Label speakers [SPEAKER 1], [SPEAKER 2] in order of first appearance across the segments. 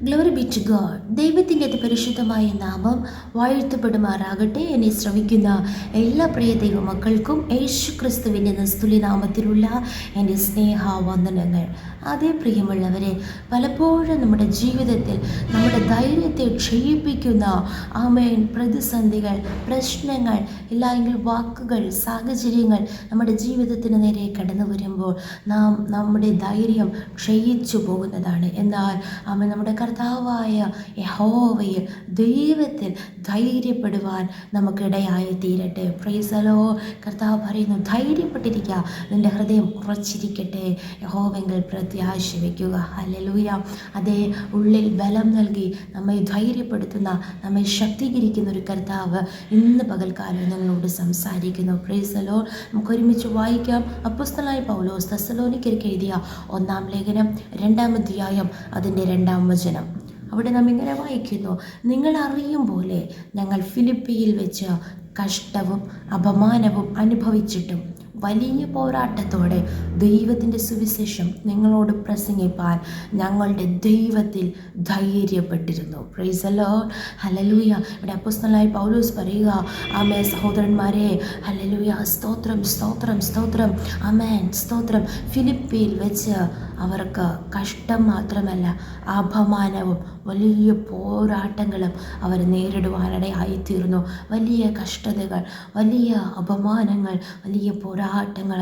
[SPEAKER 1] Glory B to God. ദൈവത്തിൻ്റെ അതിപരിശുദ്ധമായ നാമം വാഴ്ത്തപ്പെടുമാറാകട്ടെ. എന്നെ ശ്രവിക്കുന്ന എല്ലാ പ്രിയ ദൈവമക്കൾക്കും യേശു ക്രിസ്തുവിൻ്റെ നിസ്തുല്യ നാമത്തിലുള്ള എൻ്റെ സ്നേഹവന്ദനങ്ങൾ. അതേ പ്രിയമുള്ളവരെ, പലപ്പോഴും നമ്മുടെ ജീവിതത്തിൽ നമ്മുടെ ധൈര്യത്തെ ക്ഷയിപ്പിക്കുന്ന പ്രതിസന്ധികൾ, പ്രശ്നങ്ങൾ, ഇല്ലെങ്കിൽ വാക്കുകൾ, സാഹചര്യങ്ങൾ നമ്മുടെ ജീവിതത്തിന് നേരെ കടന്നു വരുമ്പോൾ നമ്മുടെ ധൈര്യം ക്ഷയിച്ചു പോകുന്നതാണ്. എന്നാൽ നമ്മുടെ കർത്താവായ യഹോവയിൽ, ദൈവത്തിൽ ധൈര്യപ്പെടുവാൻ നമുക്കിടയായി തീരട്ടെ. Price the Lord. കർത്താവ് പറയുന്നു, ധൈര്യപ്പെട്ടിരിക്കുക, നിന്റെ ഹൃദയം ഉറച്ചിരിക്കട്ടെ, യഹോവെങ്കിൽ പ്രത്യാശ വയ്ക്കുക. ഹല്ലേലൂയ. അതേ, ഉള്ളിൽ ബലം നൽകി നമ്മെ ധൈര്യപ്പെടുത്തുന്ന, നമ്മെ ശക്തീകരിക്കുന്ന ഒരു കർത്താവ് ഇന്ന് പകൽക്കാലം നിങ്ങളോട് സംസാരിക്കുന്നു. Price the Lord. നമുക്ക് ഒരുമിച്ച് വായിക്കാം. അപ്പോസ്തലനായ പൗലോസ് തെസ്സലോനിക്കർക്ക് എഴുതിയ 1-ാം ലേഖനം 2-ാം അധ്യായം അതിൻ്റെ 2-ാം വചനം. അവിടെ നാം ഇങ്ങനെ വായിക്കുന്നു: നിങ്ങൾ അറിയും പോലെ ഞങ്ങൾ ഫിലിപ്പിയിൽ വെച്ച് കഷ്ടവും അപമാനവും അനുഭവിച്ചിട്ടും വലിയ പോരാട്ടത്തോടെ ദൈവത്തിൻ്റെ സുവിശേഷം നിങ്ങളോട് പ്രസംഗിപ്പാൻ ഞങ്ങളുടെ ദൈവത്തിൽ ധൈര്യപ്പെട്ടിരുന്നു. Praise the Lord. ഹല്ലേലൂയ. ഇവിടെ അപ്പോസ്തലനായ പൗലോസ് പറയുക, ആമേൻ സഹോദരന്മാരെ, ഹല്ലേലൂയ, സ്തോത്രം സ്തോത്രം സ്തോത്രം, ആമേൻ സ്തോത്രം. ഫിലിപ്പിയിൽ വെച്ച് അവർക്ക് കഷ്ടം മാത്രമല്ല, അപമാനവും വലിയ പോരാട്ടങ്ങളും അവർ നേരിടുവാനിടയായിത്തീർന്നു. വലിയ കഷ്ടതകൾ, വലിയ അപമാനങ്ങൾ, വലിയ പോരാട്ടങ്ങൾ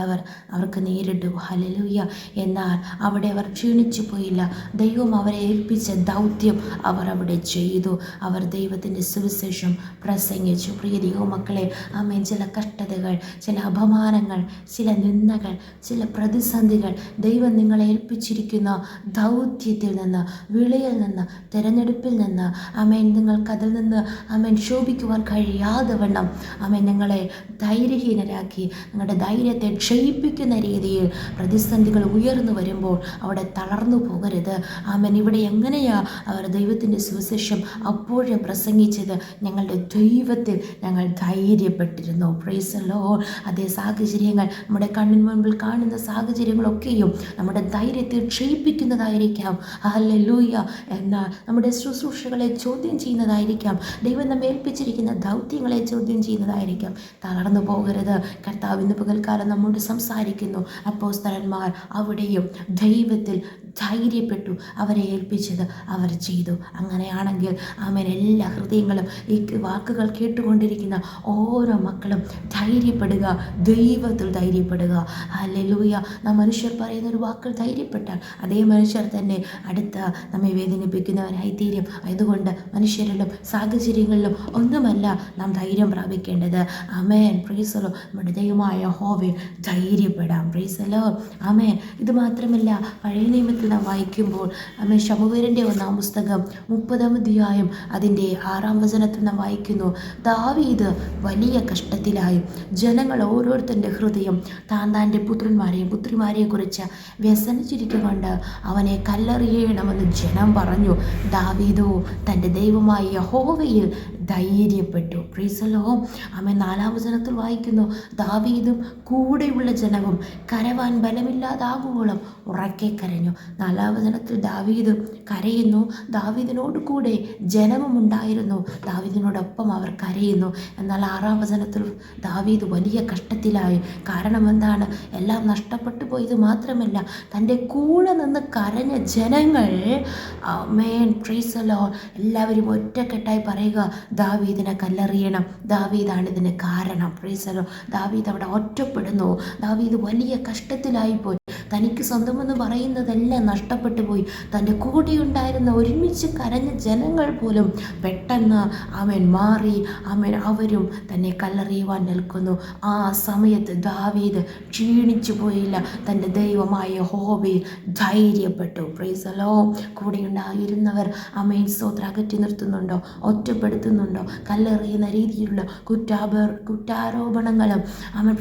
[SPEAKER 1] അവർക്ക് നേരിട്ടു. ഹല്ലേലൂയ. എന്നാൽ അവിടെ അവർ ക്ഷീണിച്ചു പോയില്ല. ദൈവം അവരെ ഏൽപ്പിച്ച ദൗത്യം അവർ അവിടെ ചെയ്തു. അവർ ദൈവത്തിൻ്റെ സുവിശേഷം പ്രസംഗിച്ചു. പ്രിയ ദൈവമക്കളെ, ആമേൻ, ചില കഷ്ടതകൾ, ചില അപമാനങ്ങൾ, ചില നിന്ദകൾ, ചില പ്രതിസന്ധികൾ, ദൈവം നിങ്ങളെ ഏൽപ്പിച്ചിരിക്കുന്ന ദൗത്യത്തിൽ നിന്ന്, വിളിയിൽ നിന്ന്, തിരഞ്ഞെടുപ്പിൽ നിന്ന്, ആമേൻ, നിങ്ങൾക്കതിൽ നിന്ന് ആമേൻ ശോഭിക്കുവാൻ കഴിയാതെ വണ്ണം ആമേൻ നിങ്ങളെ ധൈര്യഹീനരാക്കി, നിങ്ങളുടെ ധൈര്യത്തെ ക്ഷയിപ്പിക്കുന്ന രീതിയിൽ പ്രതിസന്ധികൾ ഉയർന്നു വരുമ്പോൾ അവിടെ തളർന്നു പോകരുത്. ആമേൻ. ഇവിടെ എങ്ങനെയാ അവർ ദൈവത്തിൻ്റെ സുവിശേഷം അപ്പോഴും പ്രസംഗിച്ചത്? ഞങ്ങളുടെ ദൈവത്തിൽ ഞങ്ങൾ ധൈര്യപ്പെട്ടിരുന്നു. Praise the Lord. അതേ സാഹചര്യങ്ങൾ, നമ്മുടെ കണ്ണിന് മുൻപിൽ കാണുന്ന സാഹചര്യങ്ങളൊക്കെയും നമ്മുടെ ധൈര്യത്തെ ക്ഷയിപ്പിക്കുന്നതായിരിക്കാം. ഹല്ലേലൂയ. എന്നാൽ നമ്മുടെ ശുശ്രൂഷകളെ ചോദ്യം ചെയ്യുന്നതായിരിക്കാം. ദൈവം നമ്മെ ഏൽപ്പിച്ചിരിക്കുന്ന ദൗത്യങ്ങളെ ചോദ്യം ചെയ്യുന്നതായിരിക്കാം. തളർന്നു പോകരുത്. കർത്താവ് ഇന്ന് പകൽക്കാലം നമ്മോട് സംസാരിക്കുന്നു. അപ്പോസ്തലന്മാർ അവിടെയും ദൈവത്തിൽ ധൈര്യപ്പെട്ടു. അവരെ ഏൽപ്പിച്ചത് അവർ ചെയ്തു. അങ്ങനെയാണെങ്കിൽ ആമേൻ, എല്ലാ ഹൃദയങ്ങളും ഈ വാക്കുകൾ കേട്ടുകൊണ്ടിരിക്കുന്ന ഓരോ മക്കളും ധൈര്യപ്പെടുക, ദൈവത്തിൽ ധൈര്യപ്പെടുക. ഹല്ലേലൂയ. നാം മനുഷ്യർ പറയുന്ന ഒരു വാക്കിൽ ധൈര്യപ്പെട്ടാൽ അതേ മനുഷ്യർ തന്നെ അടുത്ത നമ്മെ വേദനിപ്പിക്കുന്നവരായി തീരും. അതുകൊണ്ട് മനുഷ്യരിലും സാഹചര്യങ്ങളിലും ഒന്നുമല്ല നാം ധൈര്യം പ്രാപിക്കേണ്ടത്. ആമേൻ. Praise the Lord. നമ്മുടെ ദൈവമായ യഹോവയിൽ ധൈര്യപ്പെടാം. Praise the Lord. ആമേൻ. ഇത് മാത്രമല്ല, പഴയ നിയമത്തിൽ നാം വായിക്കുമ്പോൾ ആമേൻ, ശമൂവേലിൻ്റെ 1-ാം പുസ്തകം 30-ാം അധ്യായം അതിൻ്റെ 6-ാം വചനത്തിൽ നാം വായിക്കുന്നു: ദാവീദ് വലിയ കഷ്ടത്തിലായി. ജനങ്ങൾ ഓരോരുത്തരുടെ ഹൃദയം താൻ്റെ പുത്രന്മാരെയും പുത്രിമാരെയും കുറിച്ച് വ്യസനിച്ചിരിക്കൊണ്ട് അവനെ കല്ലെറിയണമെന്ന് ജനം പറഞ്ഞു. ദാവീദോ തൻ്റെ ദൈവമായ യഹോവയിൽ ധൈര്യപ്പെട്ടു. Praise the Lord. ആമേൻ. 4-ാം വചനത്തിൽ വായിക്കുന്നു: ദാവീദും കൂടെയുള്ള ജനവും കരവാൻ ബലമില്ലാതാകുവോളം ഉറക്കെ കരഞ്ഞു. 4-ാം വചനത്തിൽ ദാവീദ് കരയുന്നു, ദാവീദിനോട് കൂടെ ജനവും ഉണ്ടായിരുന്നു, ദാവീദിനോടൊപ്പം അവർ കരയുന്നു. എന്നാൽ 6-ാം വചനത്തിൽ ദാവീദ് വലിയ കഷ്ടത്തിലായി. കാരണം എന്താണ്? എല്ലാം നഷ്ടപ്പെട്ടു പോയത് മാത്രമല്ല, തൻ്റെ കൂടെ നിന്ന് കരഞ്ഞ ജനങ്ങൾ, ആമേൻ, പ്രൈസ് ദി ലോർഡ്, എല്ലാവരും ഒറ്റക്കെട്ടായി പറയുക, ദാവീദിനെ കല്ലെറിയണം, ദാവീദാണ് ഇതിന് കാരണം. Price the Lord. ദാവീദ് അവിടെ ഒറ്റപ്പെടുന്നു. ദാവീദ് വലിയ കഷ്ടത്തിലായിപ്പോയി. തനിക്ക് സ്വന്തമെന്ന് പറയുന്നതെല്ലാം നഷ്ടപ്പെട്ടു പോയി. തൻ്റെ കൂടെയുണ്ടായിരുന്ന ഒരുമിച്ച് കരഞ്ഞ ജനങ്ങൾ പോലും പെട്ടെന്ന് അവൻ മാറി. അവരും തന്നെ കല്ലെറിയുവാൻ നിൽക്കുന്നു. ആ സമയത്ത് ദാവീദ് ക്ഷീണിച്ചു പോയില്ല. തൻ്റെ ദൈവമായ യഹോവയിൽ ധൈര്യപ്പെട്ടു. Praise the Lord. കൂടെയുണ്ടായിരുന്നവർ ആമേൻ സ്തോത്രം അകറ്റി നിർത്തുന്നുണ്ടോ? ഒറ്റപ്പെടുത്തുന്നുണ്ടോ? കല്ലെറിയുന്നുണ്ടോ, കല്ലെറിയുന്ന രീതിയിലുള്ള കുറ്റാരോപണങ്ങളും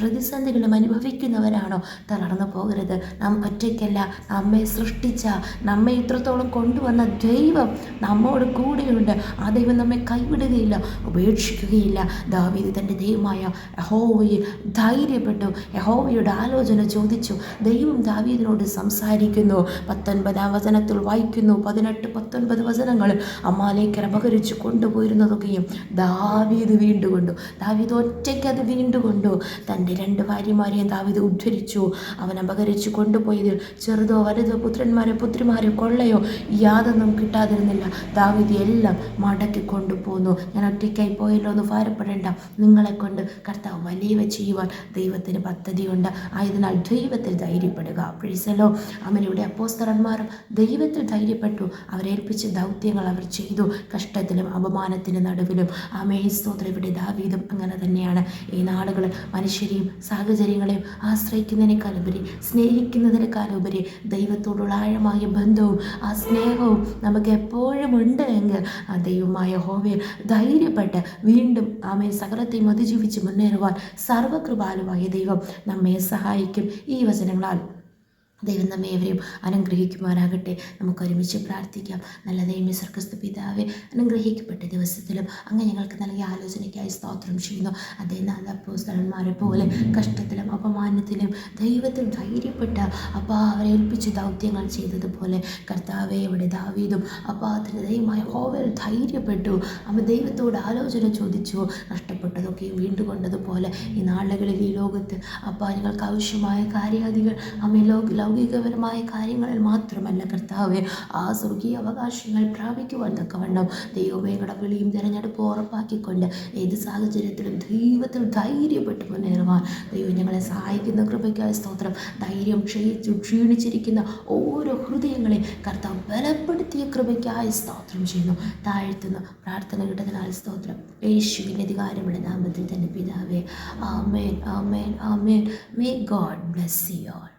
[SPEAKER 1] പ്രതിസന്ധികളും അനുഭവിക്കുന്നവരാണോ, തളർന്നു പോകരുത്. നാം ഒറ്റയ്ക്കല്ല. നമ്മെ സൃഷ്ടിച്ച, നമ്മെ ഇത്രത്തോളം കൊണ്ടുവന്ന ദൈവം നമ്മോട് കൂടെയുണ്ട്. ആ ദൈവം നമ്മെ കൈവിടുകയില്ല, ഉപേക്ഷിക്കുകയില്ല. ദാവീദ് തൻ്റെ ദൈവമായ യഹോവയെ ധൈര്യപ്പെട്ടു. യഹോവയുടെ ആലോചന ചോദിച്ചു. ദൈവം ദാവീദിനോട് സംസാരിക്കുന്നു. 19-ാം വചനത്തിൽ വായിക്കുന്നു, 18-19 വചനങ്ങൾ അമാലേക്കർ അപഹരിച്ചു കൊണ്ടുപോയിരുന്നതൊക്കെയും ദാവീദ് വീണ്ടുകൊണ്ടു. ദാവീദ് ഒറ്റയ്ക്ക് അത് വീണ്ടുകൊണ്ടു. തൻ്റെ 2 ഭാര്യമാരെയും ദാവീദ് ഉദ്ധരിച്ചു. അവൻ അപഹരിച്ചു കൊണ്ടുപോയതിൽ ചെറുതോ വലുതോ, പുത്രിമാരോ കൊള്ളയോ യാതൊന്നും കിട്ടാതിരുന്നില്ല. ദാവീദ് എല്ലാം മടക്കി കൊണ്ടുപോന്നു. ഞാൻ ഒറ്റയ്ക്കായി പോയല്ലോ എന്ന് ഭാരപ്പെടേണ്ട, നിങ്ങളെ കൊണ്ട് കർത്താവ് വലിയവ ചെയ്യുവാൻ ദൈവത്തിന് പദ്ധതിയുണ്ട്. ആയതിനാൽ ദൈവത്തിൽ ധൈര്യപ്പെടുക. പ്രീസലോ അവനിവിടെ അപ്പോസ്തലന്മാരും ദൈവത്തിൽ ധൈര്യപ്പെട്ടു. അവരേൽപ്പിച്ച ദൗത്യങ്ങൾ അവർ ചെയ്തു, കഷ്ടത്തിലും അപമാനത്തിന് നടുവിലും. സ്തോത്രം. ഇവിടെ ദാവീദും അങ്ങനെ തന്നെയാണ്. ഈ നാടുകളിൽ മനുഷ്യരെയും സാഹചര്യങ്ങളെയും ആശ്രയിക്കുന്നതിനേക്കാളുപരി, സ്നേഹിക്കുന്നതിനേക്കാളുപരി ദൈവത്തോടുള്ള ആഴമായ ബന്ധവും ആ സ്നേഹവും നമുക്ക് എപ്പോഴും ഉണ്ട് എങ്കിൽ ആ ദൈവമായ യഹോവയിൽ ധൈര്യപ്പെട്ട് വീണ്ടും സകലത്തെയും അതിജീവിച്ച് മുന്നേറുവാൻ സർവകൃപാലുവായ ദൈവം നമ്മെ സഹായിക്കും. ഈ വചനങ്ങളാൽ ദൈവം നമ്മെ ഏവരെയും അനുഗ്രഹിക്കുമാറാകട്ടെ. നമുക്ക് ഒരുമിച്ച് പ്രാർത്ഥിക്കാം. നല്ല ദൈവമേ, സ്വർഗ്ഗസ്ഥ പിതാവേ, അനുഗ്രഹിക്കപ്പെട്ട ദിവസത്തിലും അങ്ങ് ഞങ്ങൾക്ക് നൽകിയ ആലോചനയ്ക്കായി സ്തോത്രം ചെയ്യുന്നു. അദ്ദേഹം അപ്പോസ്തലന്മാരെ പോലെ കഷ്ടത്തിലും അപമാനത്തിലും ദൈവത്തിൽ ധൈര്യപ്പെട്ട അവരെ ഏൽപ്പിച്ച് ദൗത്യങ്ങൾ ചെയ്തതുപോലെ കർത്താവേ, ഇവിടെ ദാവീദും അതിൻ്റെ ദൈവമായ യഹോവയിൽ ധൈര്യപ്പെട്ടു. ദൈവത്തോട് ആലോചന ചോദിച്ചു. നഷ്ടപ്പെട്ടതൊക്കെയും വീണ്ടും കൊണ്ടതുപോലെ ഈ നാളുകളിൽ ഈ ലോകത്ത് ഞങ്ങൾക്ക് ആവശ്യമായ കാര്യാദികൾ ലൗകികപരമായ കാര്യങ്ങളിൽ മാത്രമല്ല കർത്താവേ, ആ സ്വർഗീയ അവകാശങ്ങൾ പ്രാപിക്കുവാൻ തക്കവണ്ണം ദൈവമേ ഞങ്ങളുടെ വിളിയും തിരഞ്ഞെടുപ്പും ഉറപ്പാക്കിക്കൊണ്ട് ഏത് സാഹചര്യത്തിലും ദൈവത്തിൽ ധൈര്യപ്പെട്ട് മുന്നേറുവാൻ ദൈവം ഞങ്ങളെ സഹായിക്കുന്ന കൃപയ്ക്കായ സ്തോത്രം. ധൈര്യം ക്ഷീണിച്ചിരിക്കുന്ന ഓരോ ഹൃദയങ്ങളെ കർത്താവ് ബലപ്പെടുത്തിയ കൃപയ്ക്കായ സ്തോത്രം ചെയ്യുന്നു, താഴ്ത്തുന്നു. പ്രാർത്ഥന കിട്ടുന്നതിനാൽ സ്തോത്രം. യേശുവിൻ്റെ അധികാരമുള്ള നാമത്തിൽ തന്നെ പിതാവേ. ആമേൻ, ആമേൻ, ആമേൻ. May God bless you all.